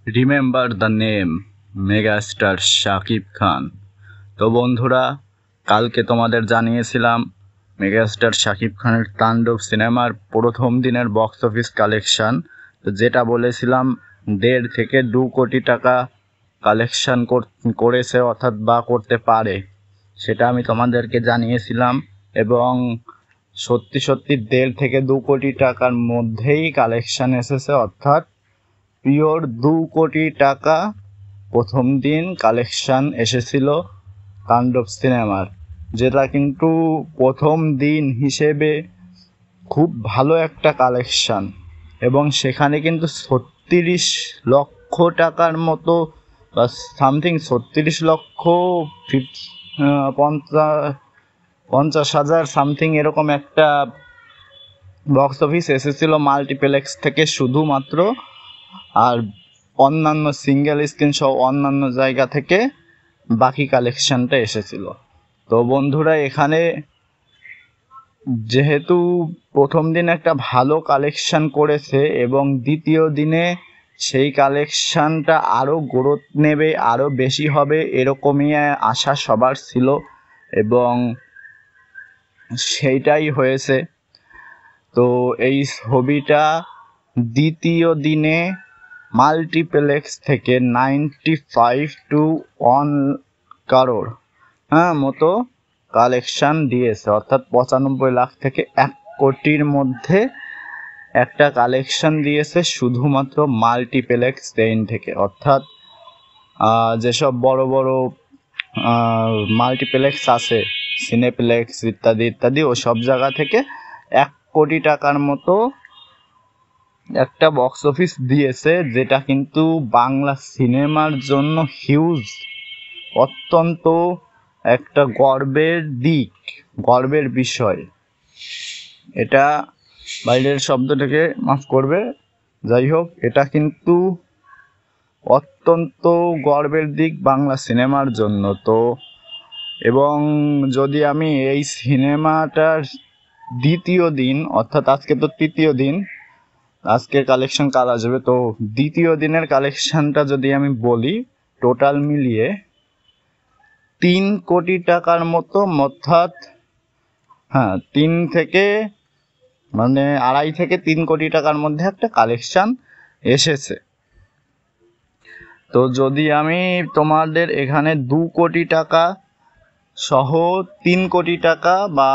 Remember the name megastar Shakib Khan. তো বন্ধুরা, কালকে তোমাদের জানিয়েছিলাম মেগাস্টার শাকিব খানের তাণ্ডব সিনেমার প্রথম দিনের বক্স অফিস কালেকশান। তো যেটা বলেছিলাম 1.5 থেকে 2 কোটি টাকা কালেকশান করেছে অর্থাৎ বা করতে পারে, সেটা আমি তোমাদেরকে জানিয়েছিলাম এবং সত্যি 1.5 থেকে 2 কোটি টাকার মধ্যেই কালেকশান এসেছে, অর্থাৎ পিওর 2 কোটি টাকা প্রথম দিন কালেকশান এসেছিল তাণ্ডব সিনেমার, যেটা কিন্তু প্রথম দিন হিসেবে খুব ভালো একটা কালেকশান। এবং সেখানে কিন্তু 36 লক্ষ টাকার মতো বা সামথিং 36 লক্ষ 50,000 সামথিং এরকম একটা বক্স অফিস এসেছিল মাল্টিপ্লেক্স থেকে শুধুমাত্র, আর অন্যান্য সিঙ্গেল স্ক্রিন সহ অন্যান্য জায়গা থেকে বাকি কালেকশানটা এসেছিল। তো বন্ধুরা, এখানে যেহেতু প্রথম দিন একটা ভালো কালেকশান করেছে এবং দ্বিতীয় দিনে সেই কালেকশানটা আরও গ্রোথ নেবে, আরও বেশি হবে, এরকমই আশা সবার ছিল এবং সেইটাই হয়েছে। তো এই ছবিটা দ্বিতীয় দিনে মাল্টিপ্লেক্স থেকে 95 to 1 crore মতো কালেকশান দিয়েছে, অর্থাৎ 95 লাখ থেকে 1 কোটির মধ্যে একটা কালেকশান দিয়েছে শুধুমাত্র মাল্টিপ্লেক্স চেইন থেকে। অর্থাৎ যেসব বড় বড় মাল্টিপ্লেক্স আছে, সিনেপ্লেক্স ইত্যাদি ইত্যাদি, ও সব জায়গা থেকে 1 কোটি টাকার মতো একটা বক্স অফিস দিয়েছে, যেটা কিন্তু বাংলা সিনেমার জন্য হিউজ, অত্যন্ত একটা গর্বের দিক, গর্বের বিষয়। এটা বাইরের শব্দটাকে মাফ করবে, যাই হোক, এটা কিন্তু অত্যন্ত গর্বের দিক বাংলা সিনেমার জন্য। তো এবং যদি আমি এই সিনেমাটার দ্বিতীয় দিন, অর্থাৎ আজকে তো তৃতীয় দিন, আজকের কালেকশন কাল আসবে, তো দ্বিতীয় দিনের কালেকশানটা যদি আমি বলি, টোটাল মিলিয়ে 3 কোটি টাকার মতো, অর্থাৎ 2.5 থেকে 3 কোটি টাকার মধ্যে একটা কালেকশান এসেছে। তো যদি আমি তোমাদের এখানে 2 কোটি টাকা সহ 3 কোটি টাকা বা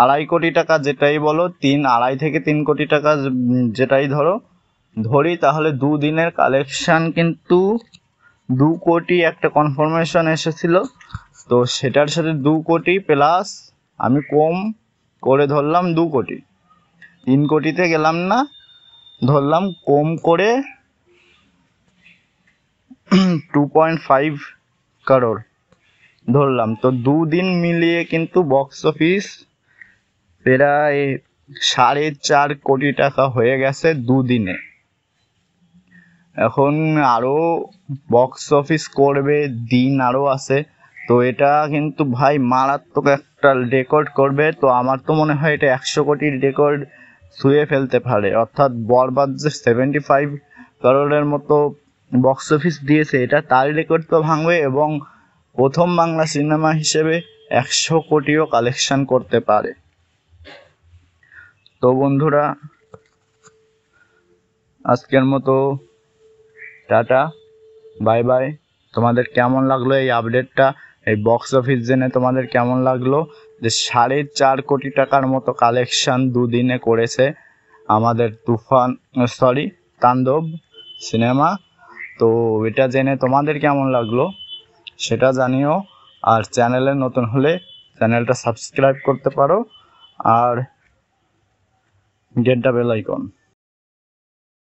2.5 কোটি টাকা, যেটাই বলো, 2.5 থেকে 3 কোটি টাকা যেটাই ধরি, তাহলে দুদিনের কালেকশান কিন্তু 2 কোটি একটা কনফার্মেশন এসেছিল। তো সেটার সাথে 2 কোটি প্লাস আমি কম করে ধরলাম 2 কোটি, 3 কোটিতে গেলাম না, ধরলাম কম করে 2.5 crore ধরলাম। তো দুদিন মিলিয়ে কিন্তু বক্স অফিস প্রায় 4.5 কোটি টাকা হয়ে গেছে দুদিনে। এখন আরও বক্স অফিস করবে, দিন আরও আছে, তো এটা কিন্তু ভাই মারাত্মক একটা রেকর্ড করবে। তো আমার তো মনে হয় এটা 100 কোটির রেকর্ড ছুঁয়ে ফেলতে পারে, অর্থাৎ বরবাদ যে 75 crore মতো বক্স অফিস দিয়েছে, এটা তার রেকর্ড তো ভাঙবে এবং প্রথম বাংলা সিনেমা হিসেবে 100 কোটিও কালেকশান করতে পারে। তো বন্ধুরা, আজকের মতো টাটা, বাই বাই। তোমাদের কেমন লাগলো এই আপডেটটা, এই বক্স অফিস জেনে তোমাদের কেমন লাগলো যে 4.5 কোটি টাকার মতো কালেকশান দুদিনে করেছে আমাদের তাণ্ডব সিনেমা? তো এটা জেনে তোমাদের কেমন লাগলো সেটা জানিও, আর চ্যানেলে নতুন হলে চ্যানেলটা সাবস্ক্রাইব করতে পারো আর গেট দ্য বেল আইকন।